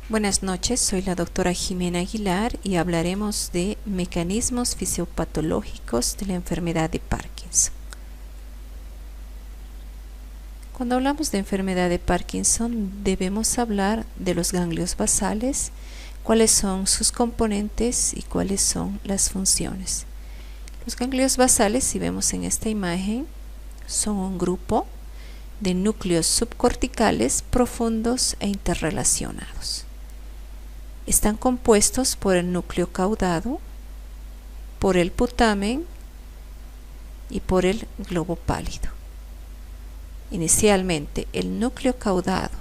Buenas noches, soy la doctora Jimena Aguilar y hablaremos de mecanismos fisiopatológicos de la enfermedad de Parkinson. Cuando hablamos de enfermedad de Parkinson, debemos hablar de los ganglios basales, cuáles son sus componentes y cuáles son las funciones. Los ganglios basales, si vemos en esta imagen, son un grupo de núcleos subcorticales profundos e interrelacionados. Están compuestos por el núcleo caudado, por el putamen y por el globo pálido. Inicialmente, el núcleo caudado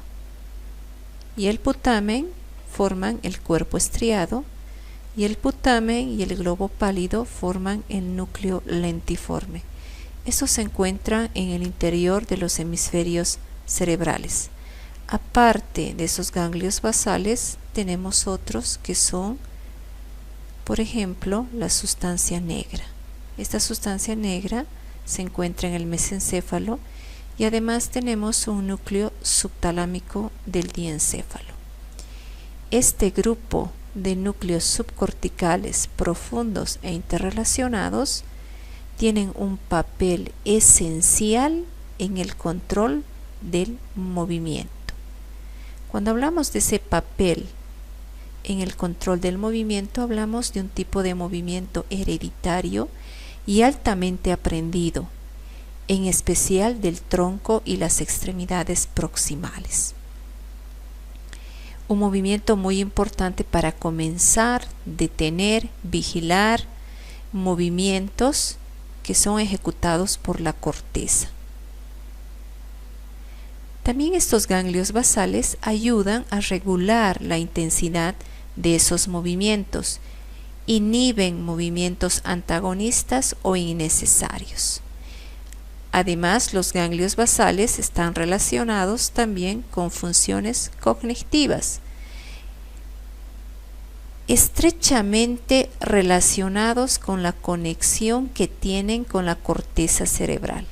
y el putamen forman el cuerpo estriado y el putamen y el globo pálido forman el núcleo lentiforme. Estos se encuentran en el interior de los hemisferios cerebrales. Aparte de esos ganglios basales, tenemos otros que son, por ejemplo, la sustancia negra. Esta sustancia negra se encuentra en el mesencéfalo y además tenemos un núcleo subtalámico del diencéfalo. Este grupo de núcleos subcorticales profundos e interrelacionados tienen un papel esencial en el control del movimiento. Cuando hablamos de ese papel en el control del movimiento, hablamos de un tipo de movimiento hereditario y altamente aprendido, en especial del tronco y las extremidades proximales. Un movimiento muy importante para comenzar, detener, vigilar movimientos que son ejecutados por la corteza. También estos ganglios basales ayudan a regular la intensidad de esos movimientos, inhiben movimientos antagonistas o innecesarios. Además, los ganglios basales están relacionados también con funciones cognitivas, estrechamente relacionados con la conexión que tienen con la corteza cerebral,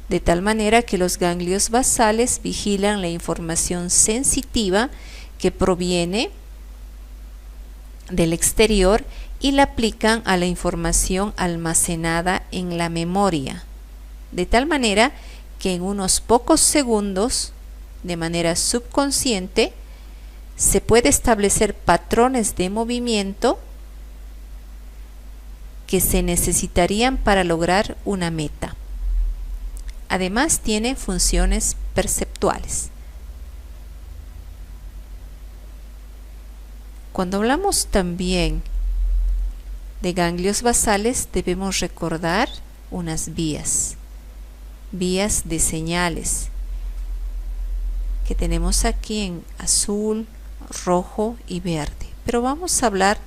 de tal manera que los ganglios basales vigilan la información sensitiva que proviene del exterior y la aplican a la información almacenada en la memoria, de tal manera que en unos pocos segundos, de manera subconsciente, se puede establecer patrones de movimiento que se necesitarían para lograr una meta. Además, tiene funciones perceptuales. Cuando hablamos también de ganglios basales, debemos recordar unas vías de señales que tenemos aquí en azul, rojo y verde. Pero vamos a hablar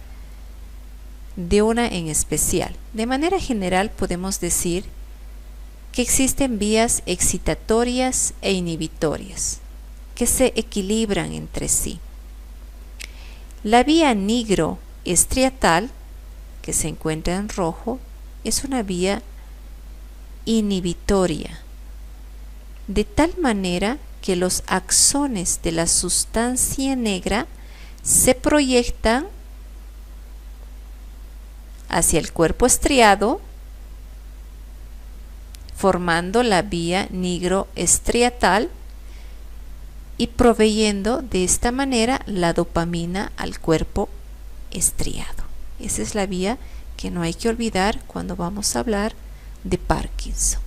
de una en especial. De manera general podemos decir que existen vías excitatorias e inhibitorias que se equilibran entre sí. La vía nigroestriatal, que se encuentra en rojo, es una vía inhibitoria, de tal manera que los axones de la sustancia negra se proyectan hacia el cuerpo estriado, formando la vía nigroestriatal y proveyendo de esta manera la dopamina al cuerpo estriado. Esa es la vía que no hay que olvidar cuando vamos a hablar de Parkinson.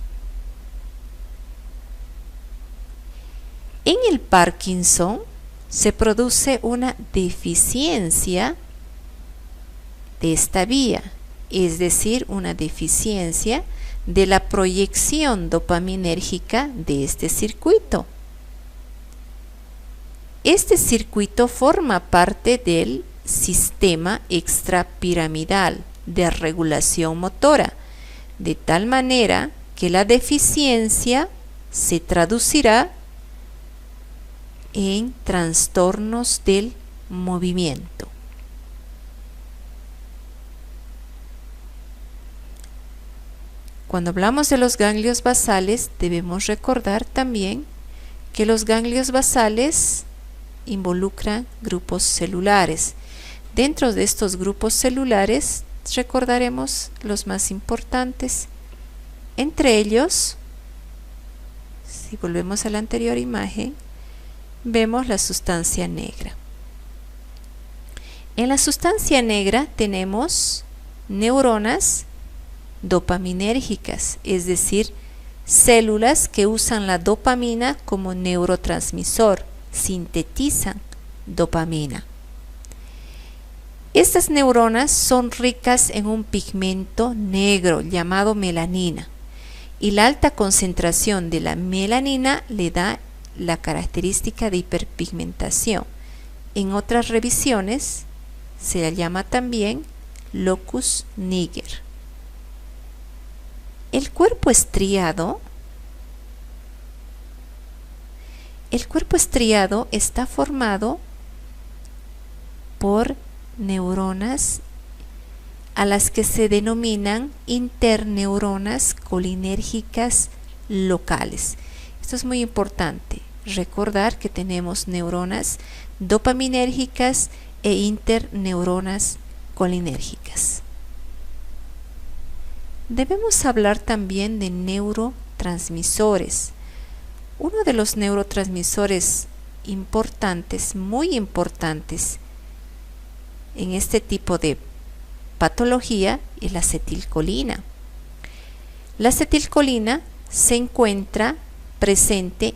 En el Parkinson se produce una deficiencia de esta vía, es decir, una deficiencia de la proyección dopaminérgica de este circuito. Este circuito forma parte del sistema extrapiramidal de regulación motora, de tal manera que la deficiencia se traducirá en trastornos del movimiento. Cuando hablamos de los ganglios basales, debemos recordar también que los ganglios basales involucran grupos celulares. Dentro de estos grupos celulares recordaremos los más importantes. Entre ellos, si volvemos a la anterior imagen, vemos la sustancia negra. En la sustancia negra tenemos neuronas dopaminérgicas, es decir, células que usan la dopamina como neurotransmisor, sintetizan dopamina. Estas neuronas son ricas en un pigmento negro llamado melanina, y la alta concentración de la melanina le da la característica de hiperpigmentación. En otras revisiones se la llama también locus niger. El cuerpo estriado está formado por neuronas a las que se denominan interneuronas colinérgicas locales. Esto es muy importante, recordar que tenemos neuronas dopaminérgicas e interneuronas colinérgicas. Debemos hablar también de neurotransmisores. Uno de los neurotransmisores importantes, muy importantes en este tipo de patología, es la acetilcolina. La acetilcolina se encuentra presente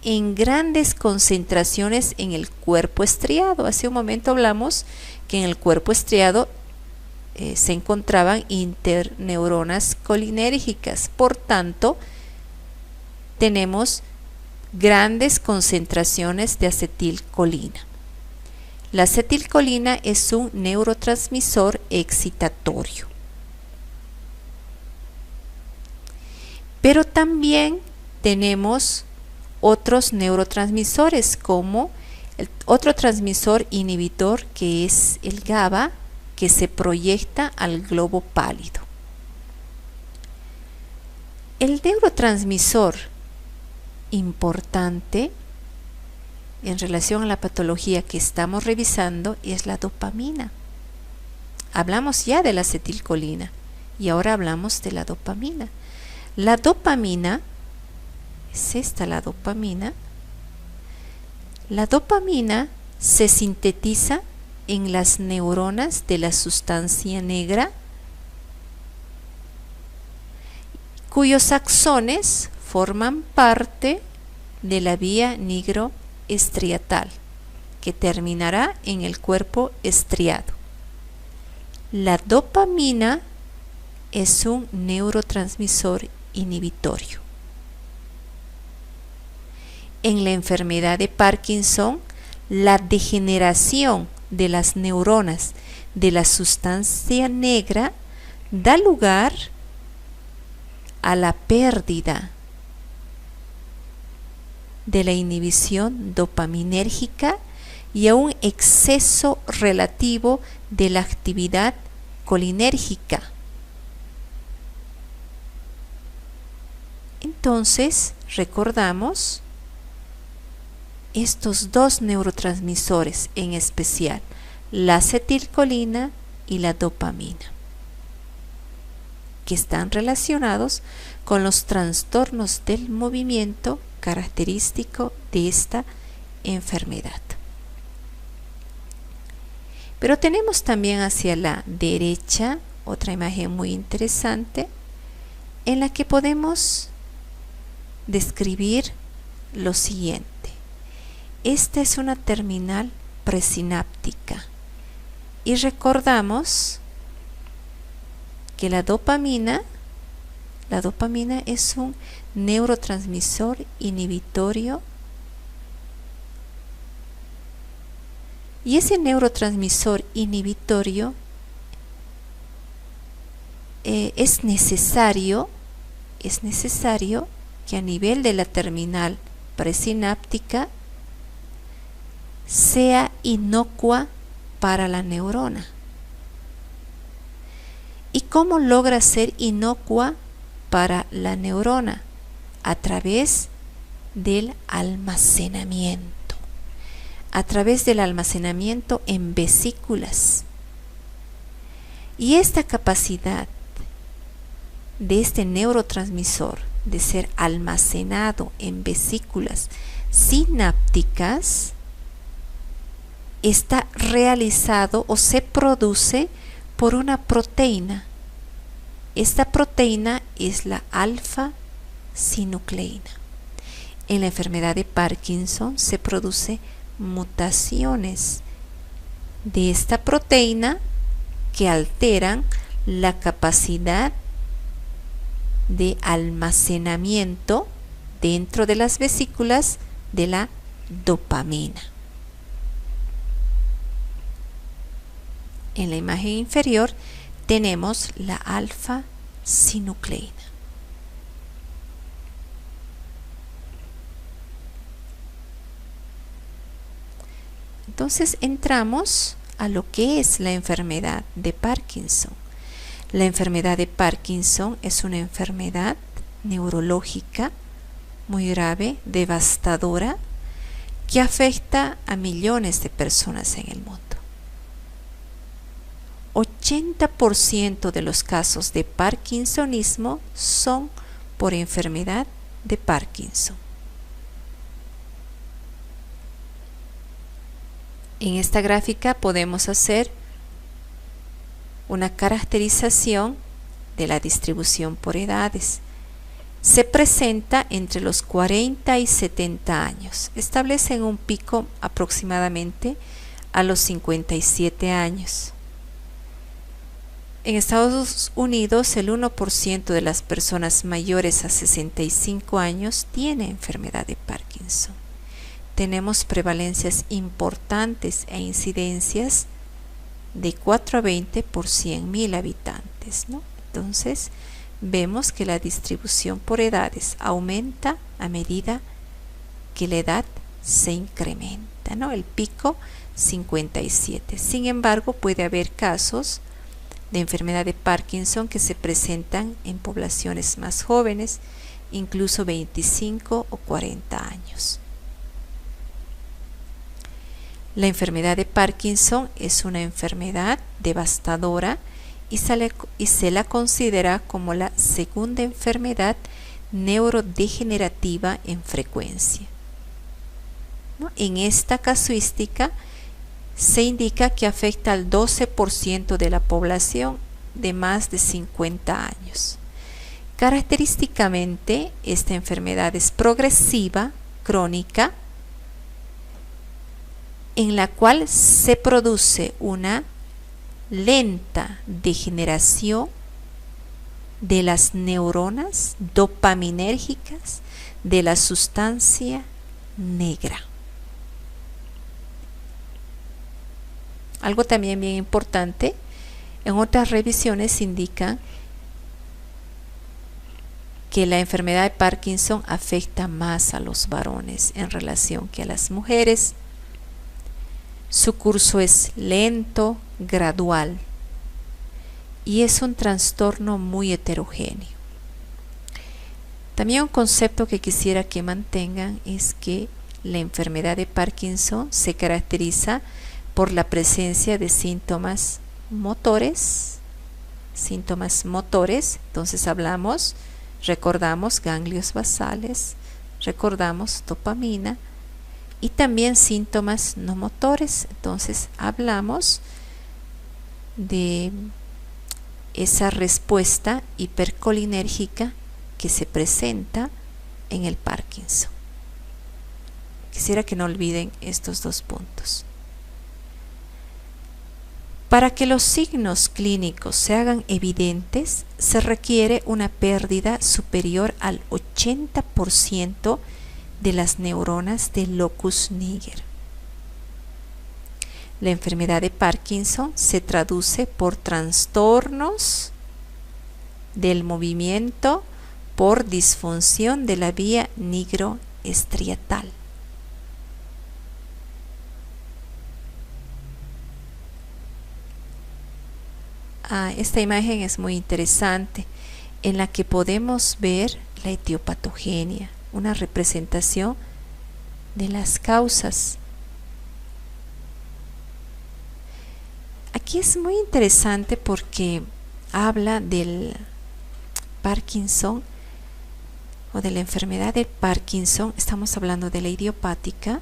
en grandes concentraciones en el cuerpo estriado. Hace un momento hablamos que en el cuerpo estriado se encontraban interneuronas colinérgicas. Por tanto, tenemos grandes concentraciones de acetilcolina. La acetilcolina es un neurotransmisor excitatorio. Pero también tenemos otros neurotransmisores, como otro transmisor inhibidor que es el GABA, que se proyecta al globo pálido. El neurotransmisor importante en relación a la patología que estamos revisando es la dopamina. Hablamos ya de la acetilcolina y ahora hablamos de la dopamina. La dopamina, es esta la dopamina. La dopamina se sintetiza en las neuronas de la sustancia negra, cuyos axones forman parte de la vía nigroestriatal, que terminará en el cuerpo estriado. La dopamina es un neurotransmisor inhibitorio. En la enfermedad de Parkinson, la degeneración de las neuronas de la sustancia negra da lugar a la pérdida de la inhibición dopaminérgica y a un exceso relativo de la actividad colinérgica. Entonces, recordamos estos dos neurotransmisores en especial, la acetilcolina y la dopamina, que están relacionados con los trastornos del movimiento característico de esta enfermedad. Pero tenemos también hacia la derecha otra imagen muy interesante en la que podemos describir lo siguiente. Esta es una terminal presináptica y recordamos que la dopamina es un neurotransmisor inhibitorio, y ese neurotransmisor inhibitorio es necesario que a nivel de la terminal presináptica sea inocua para la neurona. ¿Y cómo logra ser inocua para la neurona? A través del almacenamiento. a través del almacenamiento en vesículas. Y esta capacidad de este neurotransmisor de ser almacenado en vesículas sinápticas está realizado o se produce por una proteína. Esta proteína es la alfa-sinucleína. En la enfermedad de Parkinson se produce mutaciones de esta proteína que alteran la capacidad de almacenamiento dentro de las vesículas de la dopamina. En la imagen inferior tenemos la alfa-sinucleína. Entonces entramos a lo que es la enfermedad de Parkinson. La enfermedad de Parkinson es una enfermedad neurológica muy grave, devastadora, que afecta a millones de personas en el mundo. 80% de los casos de parkinsonismo son por enfermedad de Parkinson. En esta gráfica podemos hacer una caracterización de la distribución por edades. Se presenta entre los 40 y 70 años. Establecen un pico aproximadamente a los 57 años. En Estados Unidos, el 1% de las personas mayores a 65 años tiene enfermedad de Parkinson. Tenemos prevalencias importantes e incidencias de 4 a 20 por 100.000 habitantes, ¿no? Entonces, vemos que la distribución por edades aumenta a medida que la edad se incrementa, ¿no? El pico 57. Sin embargo, puede haber casos de enfermedad de Parkinson que se presentan en poblaciones más jóvenes, incluso 25 o 40 años. La enfermedad de Parkinson es una enfermedad devastadora y se la considera como la segunda enfermedad neurodegenerativa en frecuencia, ¿no? En esta casuística se indica que afecta al 12% de la población de más de 50 años. Característicamente, esta enfermedad es progresiva, crónica, en la cual se produce una lenta degeneración de las neuronas dopaminérgicas de la sustancia negra. Algo también bien importante, en otras revisiones indican que la enfermedad de Parkinson afecta más a los varones en relación que a las mujeres. Su curso es lento, gradual y es un trastorno muy heterogéneo. También un concepto que quisiera que mantengan es que la enfermedad de Parkinson se caracteriza por la presencia de síntomas motores. Entonces recordamos ganglios basales, recordamos dopamina y también síntomas no motores. Entonces hablamos de esa respuesta hipercolinérgica que se presenta en el Parkinson. Quisiera que no olviden estos dos puntos. Para que los signos clínicos se hagan evidentes, se requiere una pérdida superior al 80% de las neuronas del locus niger. La enfermedad de Parkinson se traduce por trastornos del movimiento por disfunción de la vía nigroestriatal. Esta imagen es muy interesante, en la que podemos ver la etiopatogenia, una representación de las causas Aquí es muy interesante porque habla del Parkinson o de la enfermedad de Parkinson. Estamos hablando de la idiopática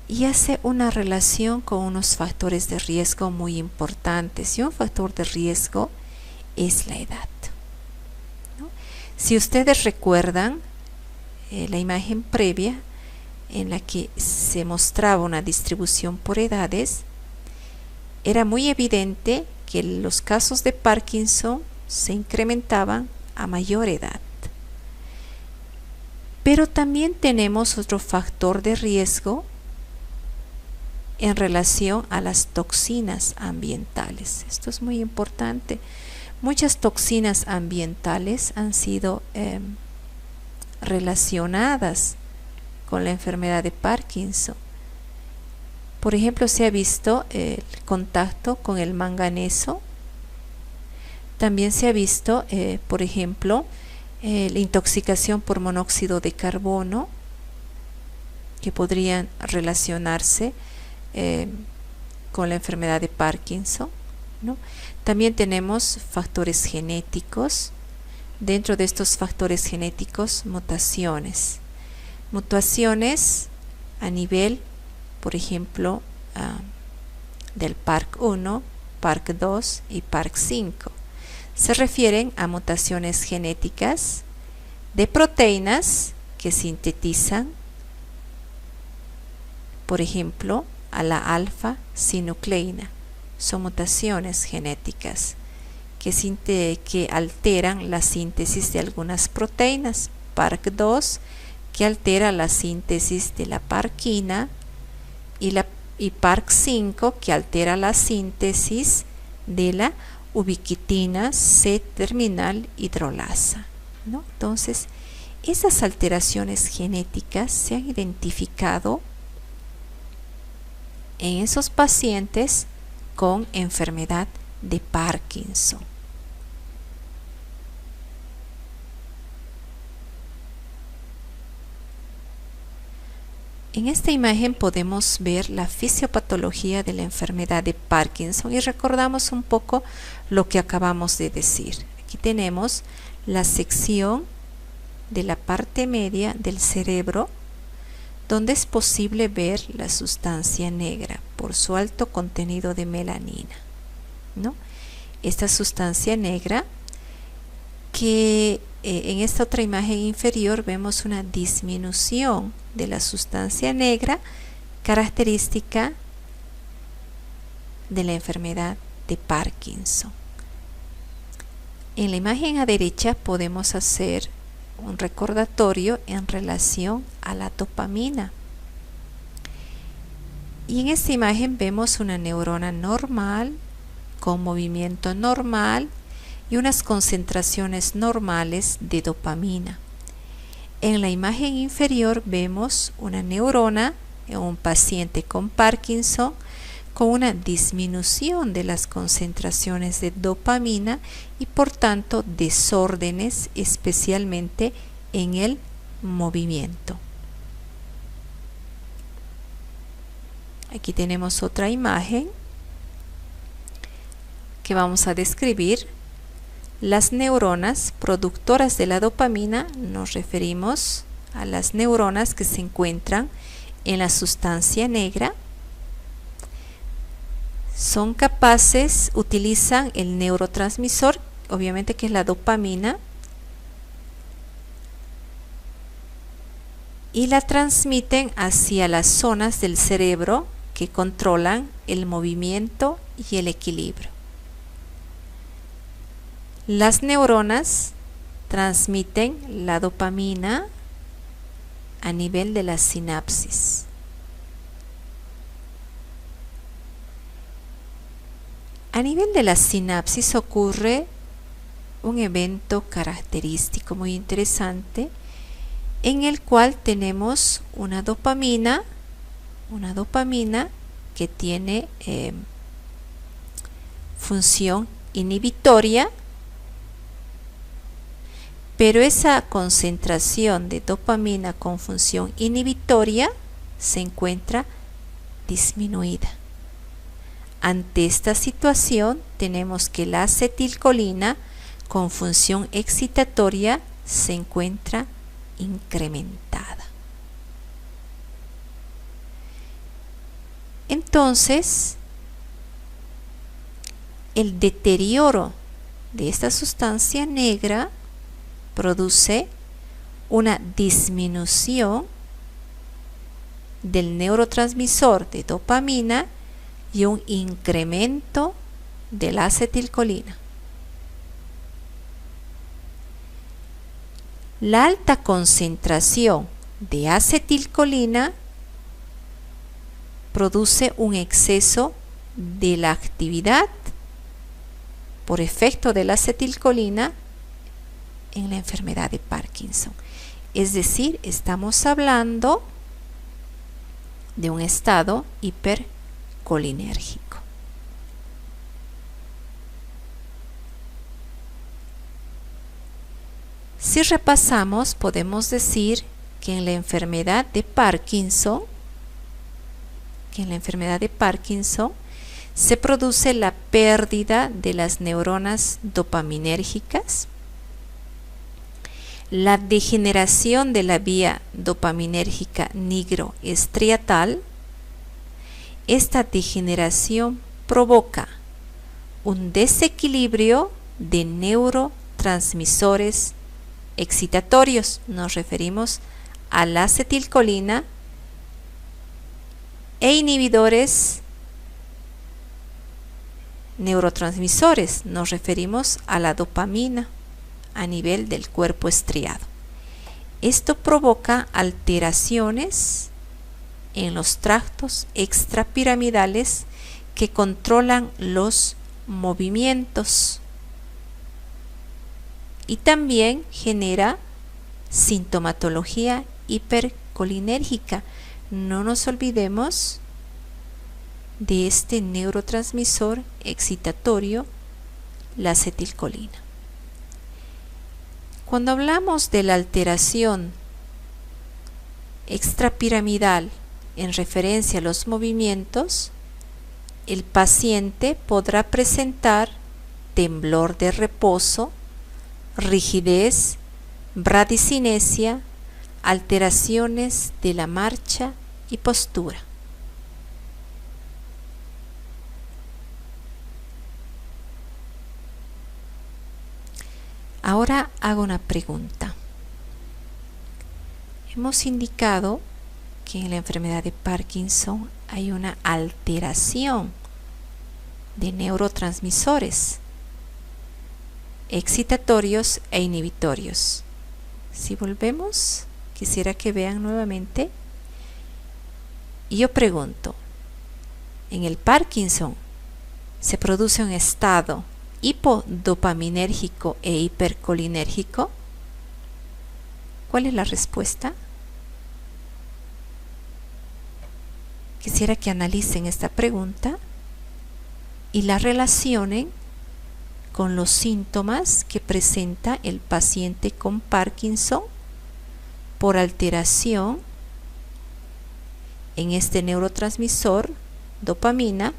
y hace una relación con unos factores de riesgo muy importantes, y un factor de riesgo es la edad, ¿no? Si ustedes recuerdan la imagen previa en la que se mostraba una distribución por edades, era muy evidente que los casos de Parkinson se incrementaban a mayor edad. Pero también tenemos otro factor de riesgo en relación a las toxinas ambientales. Esto es muy importante. Muchas toxinas ambientales han sido relacionadas con la enfermedad de Parkinson. Por ejemplo, se ha visto el contacto con el manganeso. También se ha visto, por ejemplo, la intoxicación por monóxido de carbono, que podrían relacionarse con la enfermedad de Parkinson, ¿no? También tenemos factores genéticos. Dentro de estos factores genéticos, mutaciones. Mutaciones a nivel, por ejemplo, del PARC1, PARC2 y PARC5. Se refieren a mutaciones genéticas de proteínas que sintetizan, por ejemplo, a la alfa-sinucleína. Son mutaciones genéticas que alteran la síntesis de algunas proteínas. PARC2, que altera la síntesis de la parquina, y PARC5, que altera la síntesis de la ubiquitina C-terminal hidrolasa, ¿no? Entonces, esas alteraciones genéticas se han identificado en esos pacientes con enfermedad de Parkinson. En esta imagen podemos ver la fisiopatología de la enfermedad de Parkinson y recordamos un poco lo que acabamos de decir. Aquí tenemos la sección de la parte media del cerebro, donde es posible ver la sustancia negra por su alto contenido de melanina, ¿no? Esta sustancia negra, que en esta otra imagen inferior vemos una disminución de la sustancia negra característica de la enfermedad de Parkinson. En la imagen a derecha podemos hacer un recordatorio en relación a la dopamina. Y en esta imagen vemos una neurona normal, con movimiento normal y unas concentraciones normales de dopamina. En la imagen inferior vemos una neurona en un paciente con Parkinson con una disminución de las concentraciones de dopamina y por tanto desórdenes, especialmente en el movimiento. Aquí tenemos otra imagen que vamos a describir. Las neuronas productoras de la dopamina, nos referimos a las neuronas que se encuentran en la sustancia negra. Son capaces, utilizan el neurotransmisor, obviamente que es la dopamina, y la transmiten hacia las zonas del cerebro que controlan el movimiento y el equilibrio. Las neuronas transmiten la dopamina a nivel de la sinapsis. A nivel de la sinapsis ocurre un evento característico muy interesante en el cual tenemos una dopamina que tiene función inhibitoria, pero esa concentración de dopamina con función inhibitoria se encuentra disminuida. Ante esta situación, tenemos que la acetilcolina con función excitatoria se encuentra incrementada. Entonces, el deterioro de esta sustancia negra produce una disminución del neurotransmisor de dopamina y un incremento de la acetilcolina. La alta concentración de acetilcolina produce un exceso de la actividad por efecto de la acetilcolina en la enfermedad de Parkinson. Es decir, estamos hablando de un estado hipercolinérgico. Si repasamos, podemos decir que en la enfermedad de Parkinson, se produce la pérdida de las neuronas dopaminérgicas, la degeneración de la vía dopaminérgica nigroestriatal. Esta degeneración provoca un desequilibrio de neurotransmisores excitatorios. Nos referimos a la acetilcolina e inhibidores neurotransmisores. Nos referimos a la dopamina a nivel del cuerpo estriado. Esto provoca alteraciones en los tractos extrapiramidales que controlan los movimientos y también genera sintomatología hipercolinérgica. No nos olvidemos de este neurotransmisor excitatorio, la acetilcolina. Cuando hablamos de la alteración extrapiramidal en referencia a los movimientos, el paciente podrá presentar temblor de reposo, rigidez, bradicinesia, alteraciones de la marcha y postura. Ahora hago una pregunta. Hemos indicado que en la enfermedad de Parkinson hay una alteración de neurotransmisores excitatorios e inhibitorios. Si volvemos, quisiera que vean nuevamente. Y yo pregunto, ¿en el Parkinson se produce un estado hipodopaminérgico e hipercolinérgico? ¿Cuál es la respuesta? Quisiera que analicen esta pregunta y la relacionen con los síntomas que presenta el paciente con Parkinson por alteración en este neurotransmisor dopamina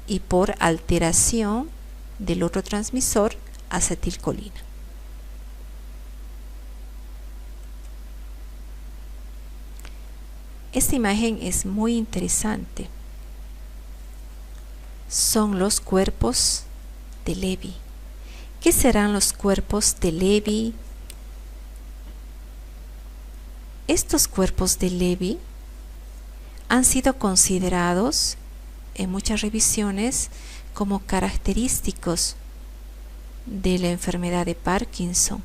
y por alteración del otro transmisor acetilcolina. Esta imagen es muy interesante. Son los cuerpos de Levy. ¿Qué serán los cuerpos de Levy? Estos cuerpos de Levy han sido considerados en muchas revisiones como característicos de la enfermedad de Parkinson.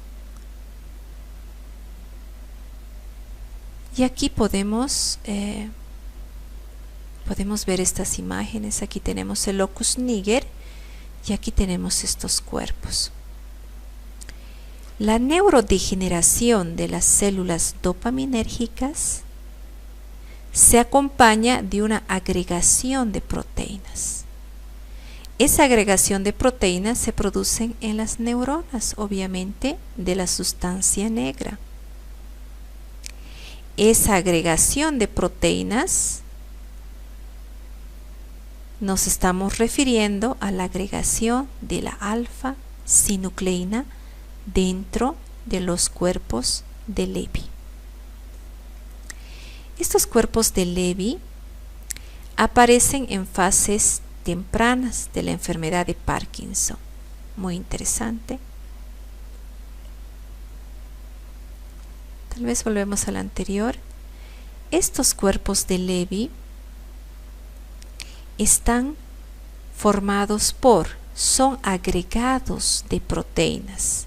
Y aquí podemos ver estas imágenes. Aquí tenemos el locus niger y aquí tenemos estos cuerpos. La neurodegeneración de las células dopaminérgicas se acompaña de una agregación de proteínas. Esa agregación de proteínas se produce en las neuronas, obviamente, de la sustancia negra. Esa agregación de proteínas nos estamos refiriendo a la agregación de la alfa-sinucleína dentro de los cuerpos de Levy. Estos cuerpos de Levy aparecen en fases tempranas de la enfermedad de Parkinson. Muy interesante. Tal vez volvemos al anterior. Estos cuerpos de Levy están formados son agregados de proteínas,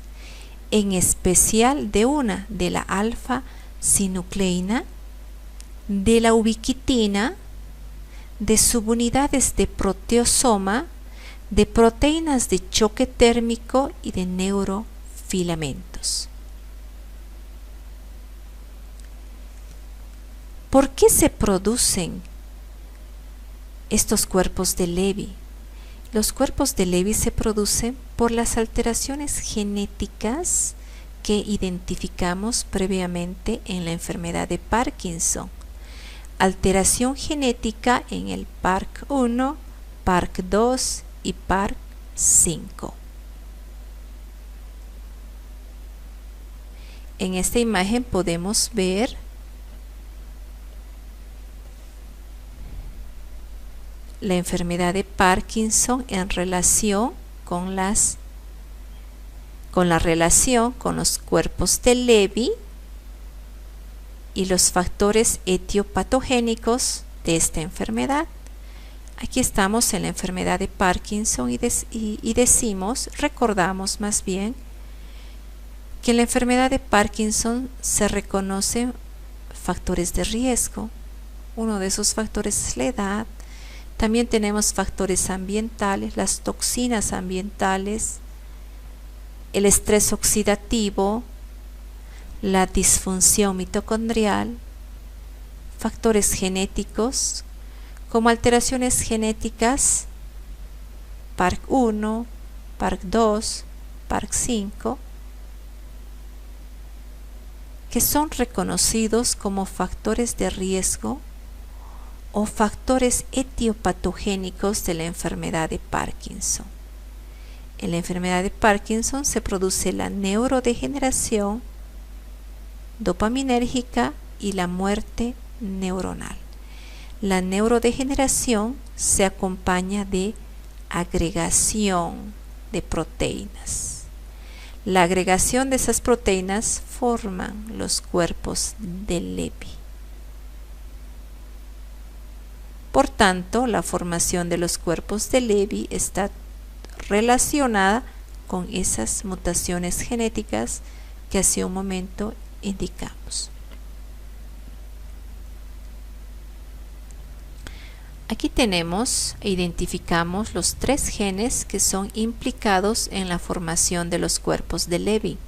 en especial de una de la alfa-sinucleína, de la ubiquitina, de subunidades de proteosoma, de proteínas de choque térmico y de neurofilamentos. ¿Por qué se producen estos cuerpos de Levy? Los cuerpos de Levy se producen por las alteraciones genéticas que identificamos previamente en la enfermedad de Parkinson. Alteración genética en el PARC1, PARC2 y PARC5. En esta imagen podemos ver la enfermedad de Parkinson en relación con la relación con los cuerpos de Levy y los factores etiopatogénicos de esta enfermedad. Aquí estamos en la enfermedad de Parkinson y recordamos más bien, que en la enfermedad de Parkinson se reconocen factores de riesgo. Uno de esos factores es la edad. También tenemos factores ambientales, las toxinas ambientales, el estrés oxidativo, la disfunción mitocondrial, factores genéticos como alteraciones genéticas PARC1, PARC2, PARC5, que son reconocidos como factores de riesgo o factores etiopatogénicos de la enfermedad de Parkinson. En la enfermedad de Parkinson se produce la neurodegeneración dopaminérgica y la muerte neuronal. La neurodegeneración se acompaña de agregación de proteínas. La agregación de esas proteínas forman los cuerpos de Levy. Por tanto, la formación de los cuerpos de Levy está relacionada con esas mutaciones genéticas que hace un momento indicamos. Aquí identificamos los 3 genes que son implicados en la formación de los cuerpos de Levy: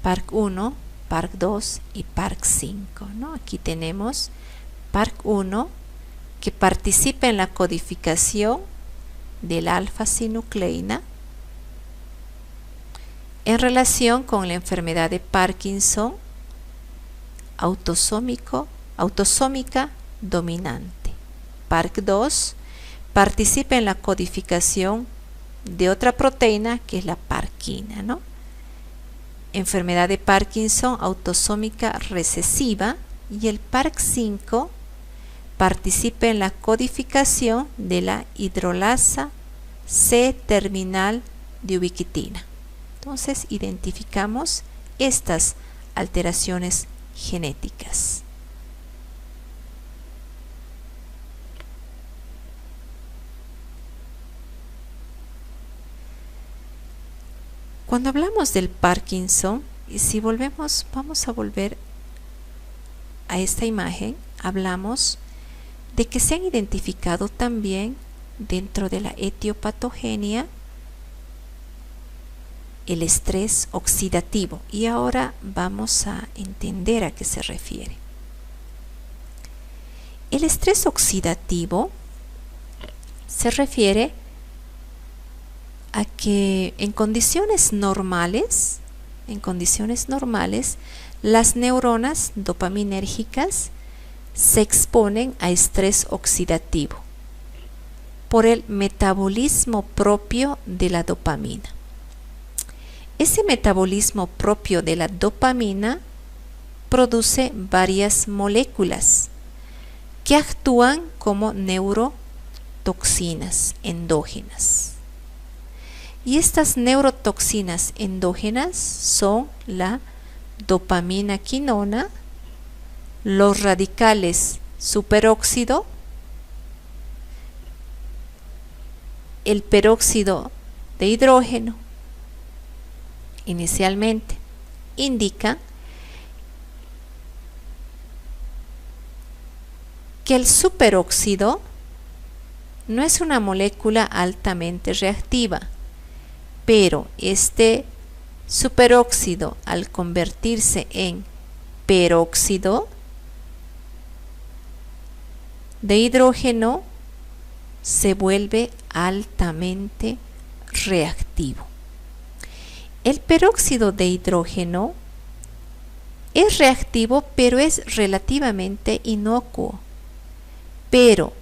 PARC1, PARC2 y PARC5, ¿no? Aquí tenemos PARC1, que participa en la codificación de la alfa-sinucleína en relación con la enfermedad de Parkinson autosómica dominante. PARC2 participa en la codificación de otra proteína que es la parquina, ¿no? Enfermedad de Parkinson autosómica recesiva, y el PARC5 participa en la codificación de la hidrolasa C-terminal de ubiquitina. Entonces identificamos estas alteraciones genéticas. Cuando hablamos del Parkinson, y si vamos a volver a esta imagen, hablamos de que se han identificado también dentro de la etiopatogenia el estrés oxidativo, y ahora vamos a entender a qué se refiere. El estrés oxidativo se refiere a que en condiciones normales, las neuronas dopaminérgicas se exponen a estrés oxidativo. por el metabolismo propio de la dopamina. Ese metabolismo propio de la dopamina produce varias moléculas que actúan como neurotoxinas endógenas. Y estas neurotoxinas endógenas son la dopamina quinona, los radicales superóxido, el peróxido de hidrógeno. Inicialmente indican que el superóxido no es una molécula altamente reactiva, pero este superóxido, al convertirse en peróxido de hidrógeno, se vuelve altamente reactivo. El peróxido de hidrógeno es reactivo, pero es relativamente inocuo. Pero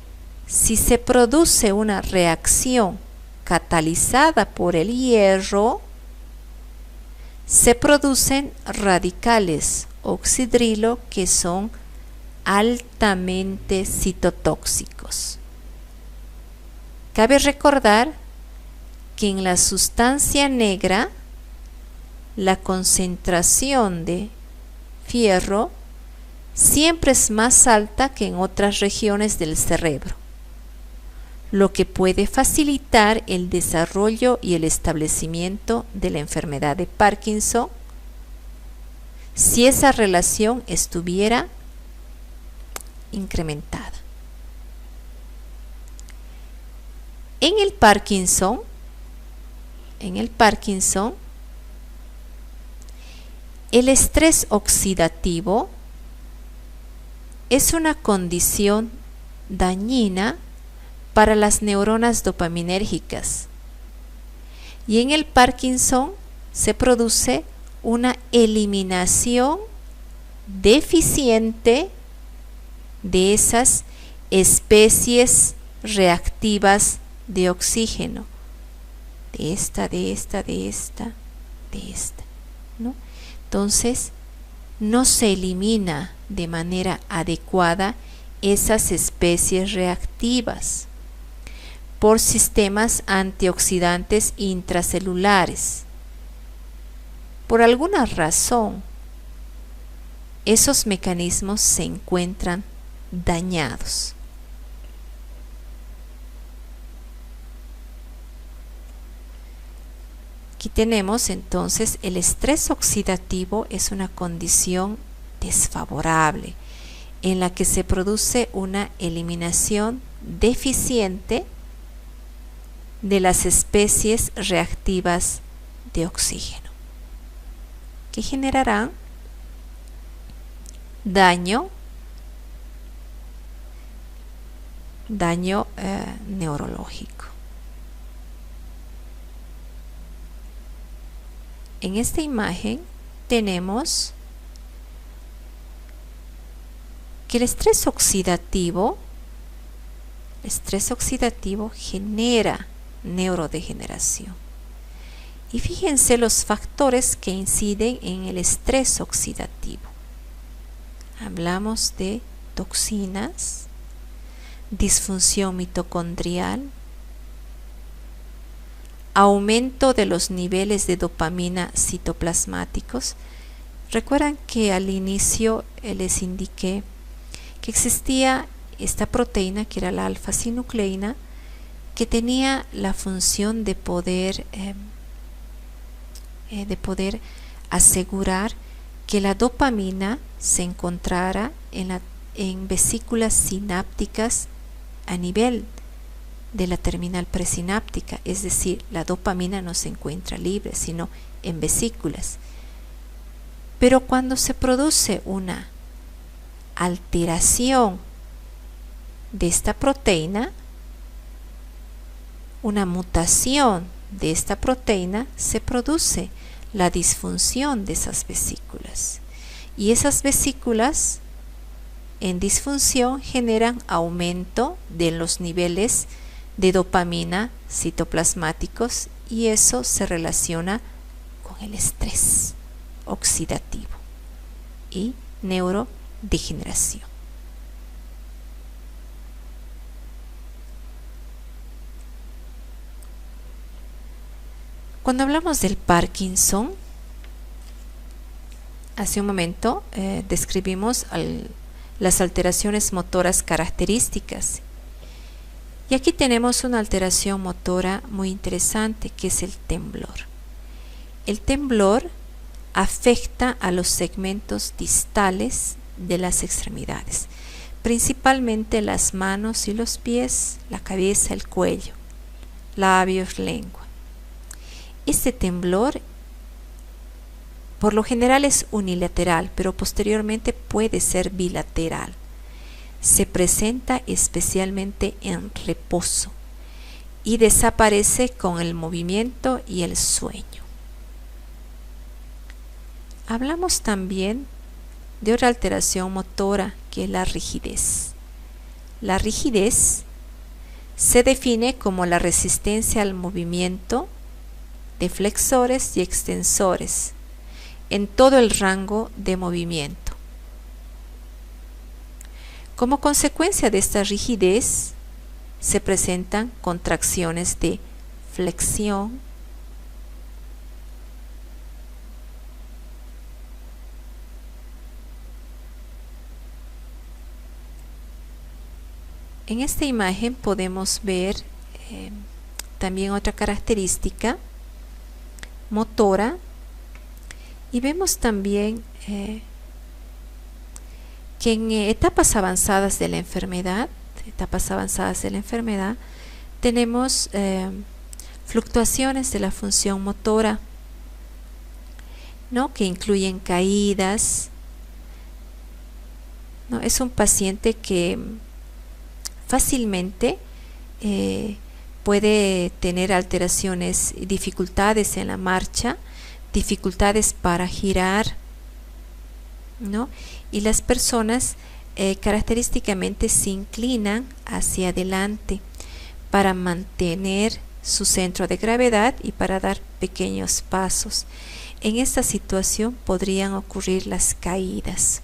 si se produce una reacción catalizada por el hierro, se producen radicales oxidrilo que son altamente citotóxicos. Cabe recordar que en la sustancia negra la concentración de fierro siempre es más alta que en otras regiones del cerebro, lo que puede facilitar el desarrollo y el establecimiento de la enfermedad de Parkinson si esa relación estuviera incrementada. En el Parkinson, el estrés oxidativo es una condición dañina para las neuronas dopaminérgicas, y en el Parkinson se produce una eliminación deficiente de esas especies reactivas de oxígeno, de esta, ¿no? Entonces, no se elimina de manera adecuada esas especies reactivas por sistemas antioxidantes intracelulares. Por alguna razón, esos mecanismos se encuentran dañados. Aquí tenemos entonces el estrés oxidativo es una condición desfavorable en la que se produce una eliminación deficiente de las especies reactivas de oxígeno, que generarán daño neurológico. En esta imagen tenemos que el estrés oxidativo genera neurodegeneración. Y fíjense los factores que inciden en el estrés oxidativo. Hablamos de toxinas, disfunción mitocondrial, aumento de los niveles de dopamina citoplasmáticos. Recuerdan que al inicio les indiqué que existía esta proteína que era la alfa-sinucleína, que tenía la función de poder asegurar que la dopamina se encontrara en vesículas sinápticas a nivel de la terminal presináptica, es decir, la dopamina no se encuentra libre, sino en vesículas. Pero cuando se produce una alteración de esta proteína, una mutación de esta proteína, se produce la disfunción de esas vesículas. Y esas vesículas en disfunción generan aumento de los niveles de dopamina citoplasmáticos, y eso se relaciona con el estrés oxidativo y neurodegeneración. Cuando hablamos del Parkinson, hace un momento describimos las alteraciones motoras características. Y aquí tenemos una alteración motora muy interesante, que es el temblor. El temblor afecta a los segmentos distales de las extremidades, principalmente las manos y los pies, la cabeza, el cuello, labios, lengua. Este temblor por lo general es unilateral, pero posteriormente puede ser bilateral. Se presenta especialmente en reposo y desaparece con el movimiento y el sueño. Hablamos también de otra alteración motora, que es la rigidez. La rigidez se define como la resistencia al movimiento de flexores y extensores en todo el rango de movimiento. Como consecuencia de esta rigidez se presentan contracciones de flexión, en esta imagen podemos ver también otra característica motora, y vemos también que en etapas avanzadas de la enfermedad, tenemos fluctuaciones de la función motora, ¿no?, que incluyen caídas, ¿no? Es un paciente que fácilmente puede tener alteraciones y dificultades en la marcha, dificultades para girar, ¿no? Y las personas característicamente se inclinan hacia adelante para mantener su centro de gravedad y para dar pequeños pasos. En esta situación podrían ocurrir las caídas.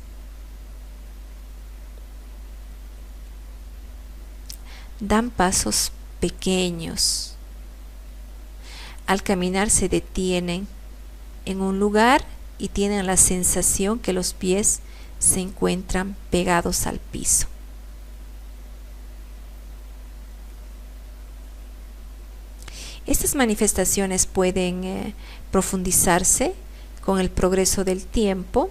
Dan pasos pequeños. Al caminar se detienen en un lugar y tienen la sensación que los pies se encuentran pegados al piso. Estas manifestaciones pueden profundizarse con el progreso del tiempo.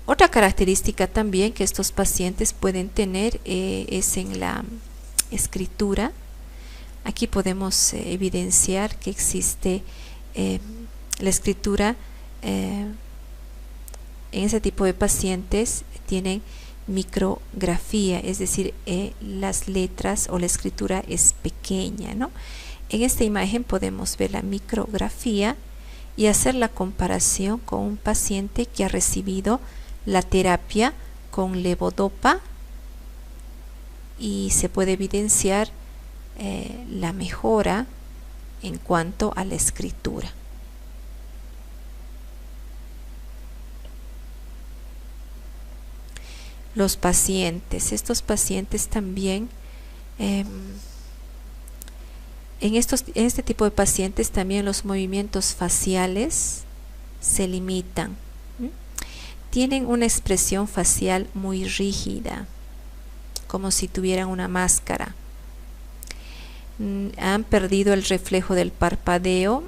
Otra característica también que estos pacientes pueden tener es en la escritura. Aquí podemos evidenciar que existe la escritura en ese tipo de pacientes tienen micrografía, es decir, las letras o la escritura es pequeña, ¿no? En esta imagen podemos ver la micrografía y hacer la comparación con un paciente que ha recibido la terapia con levodopa, y se puede evidenciar la mejora en cuanto a la escritura. Los pacientes, estos pacientes también, en este tipo de pacientes también los movimientos faciales se limitan. Tienen una expresión facial muy rígida, como si tuvieran una máscara. Han perdido el reflejo del parpadeo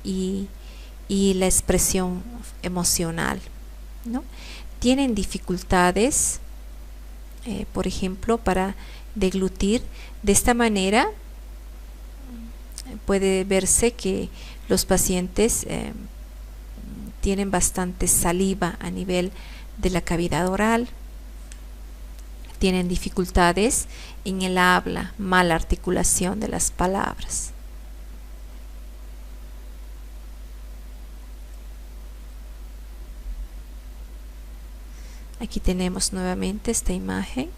y la expresión emocional, ¿no? Tienen dificultades, por ejemplo, para deglutir. De esta manera puede verse que los pacientes tienen bastante saliva a nivel de la cavidad oral. Tienen dificultades en el habla, mala articulación de las palabras. Aquí tenemos nuevamente esta imagen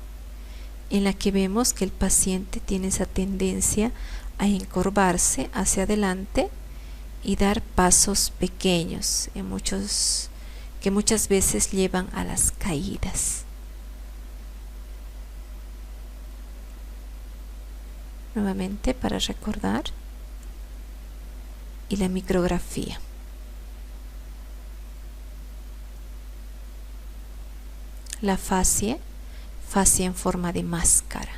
en la que vemos que el paciente tiene esa tendencia a encorvarse hacia adelante y dar pasos pequeños, que muchas veces llevan a las caídas. Nuevamente para recordar, y la micrografía. La fascia en forma de máscara.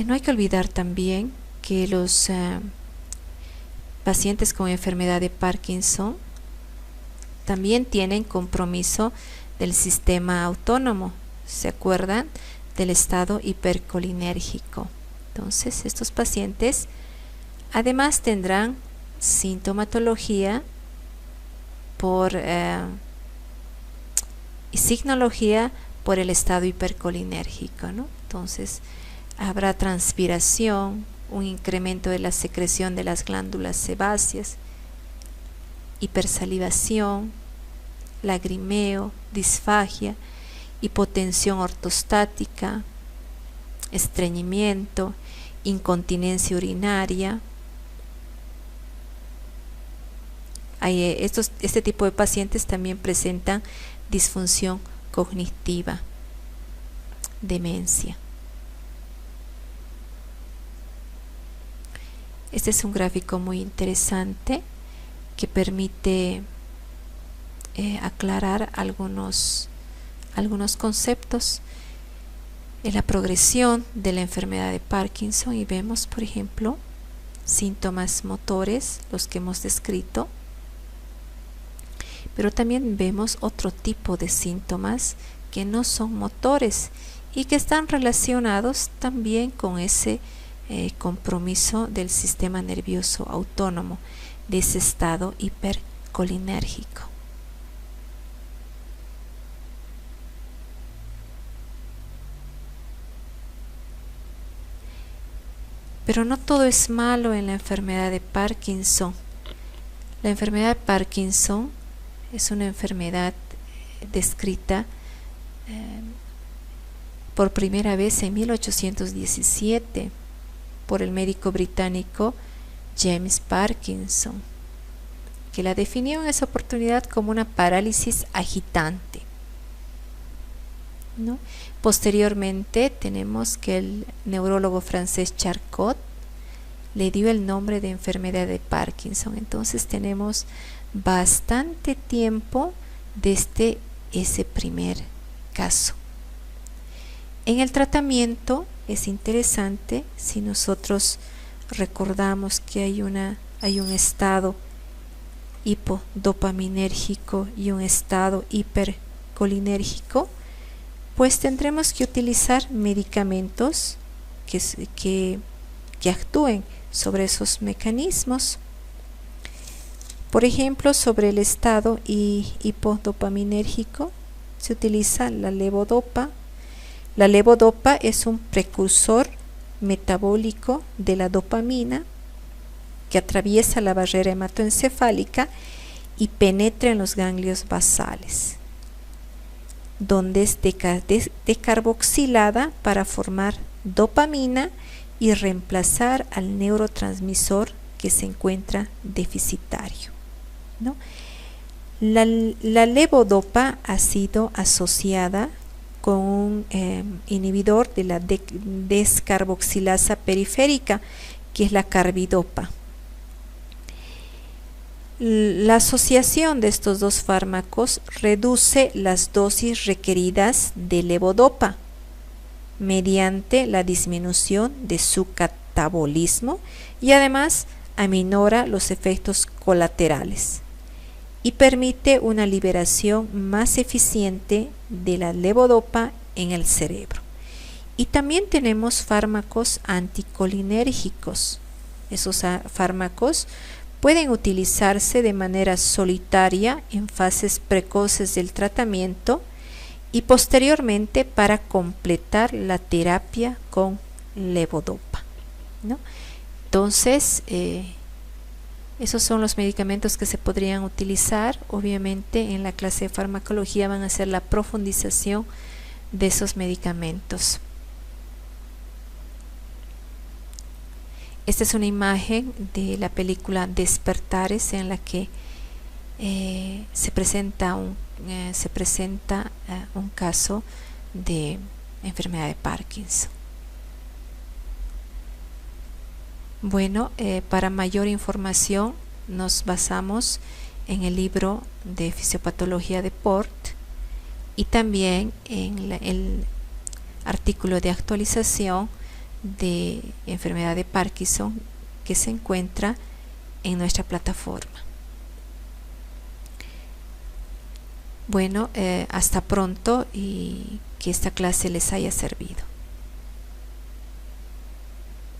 No hay que olvidar también que los pacientes con enfermedad de Parkinson también tienen compromiso del sistema autónomo. ¿Se acuerdan del estado hipercolinérgico? Entonces, estos pacientes además tendrán sintomatología y signología por el estado hipercolinérgico, ¿no? Entonces, habrá transpiración, un incremento de la secreción de las glándulas sebáceas, hipersalivación, lagrimeo, disfagia, hipotensión ortostática, estreñimiento, incontinencia urinaria. Este tipo de pacientes también presentan disfunción cognitiva, demencia. Este es un gráfico muy interesante que permite aclarar algunos conceptos en la progresión de la enfermedad de Parkinson, y vemos, por ejemplo, síntomas motores, los que hemos descrito, pero también vemos otro tipo de síntomas que no son motores y que están relacionados también con ese compromiso del sistema nervioso autónomo, de ese estado hipercolinérgico. Pero no todo es malo en la enfermedad de Parkinson. La enfermedad de Parkinson es una enfermedad descrita por primera vez en 1817 por el médico británico James Parkinson, que la definió en esa oportunidad como una parálisis agitante, ¿no? Posteriormente tenemos que el neurólogo francés Charcot le dio el nombre de enfermedad de Parkinson. Entonces tenemos bastante tiempo desde ese primer caso. En el tratamiento es interesante si nosotros recordamos que hay un estado hipodopaminérgico y un estado hipercolinérgico, pues tendremos que utilizar medicamentos que actúen sobre esos mecanismos. Por ejemplo, sobre el estado hipodopaminérgico se utiliza la levodopa. La levodopa es un precursor metabólico de la dopamina que atraviesa la barrera hematoencefálica y penetra en los ganglios basales, donde es decarboxilada para formar dopamina y reemplazar al neurotransmisor que se encuentra deficitario, ¿no? La levodopa ha sido asociada con un inhibidor de la descarboxilasa periférica, que es la carbidopa. La asociación de estos dos fármacos reduce las dosis requeridas de levodopa mediante la disminución de su catabolismo y además aminora los efectos colaterales y permite una liberación más eficiente de la levodopa en el cerebro. Y también tenemos fármacos anticolinérgicos. Esos fármacos pueden utilizarse de manera solitaria en fases precoces del tratamiento y posteriormente para completar la terapia con levodopa, ¿no? Entonces, Esos son los medicamentos que se podrían utilizar. Obviamente en la clase de farmacología van a hacer la profundización de esos medicamentos. Esta es una imagen de la película Despertares, en la que se presenta un caso de enfermedad de Parkinson. Bueno, para mayor información nos basamos en el libro de Fisiopatología de Port y también en el artículo de actualización de enfermedad de Parkinson que se encuentra en nuestra plataforma. Bueno, hasta pronto y que esta clase les haya servido.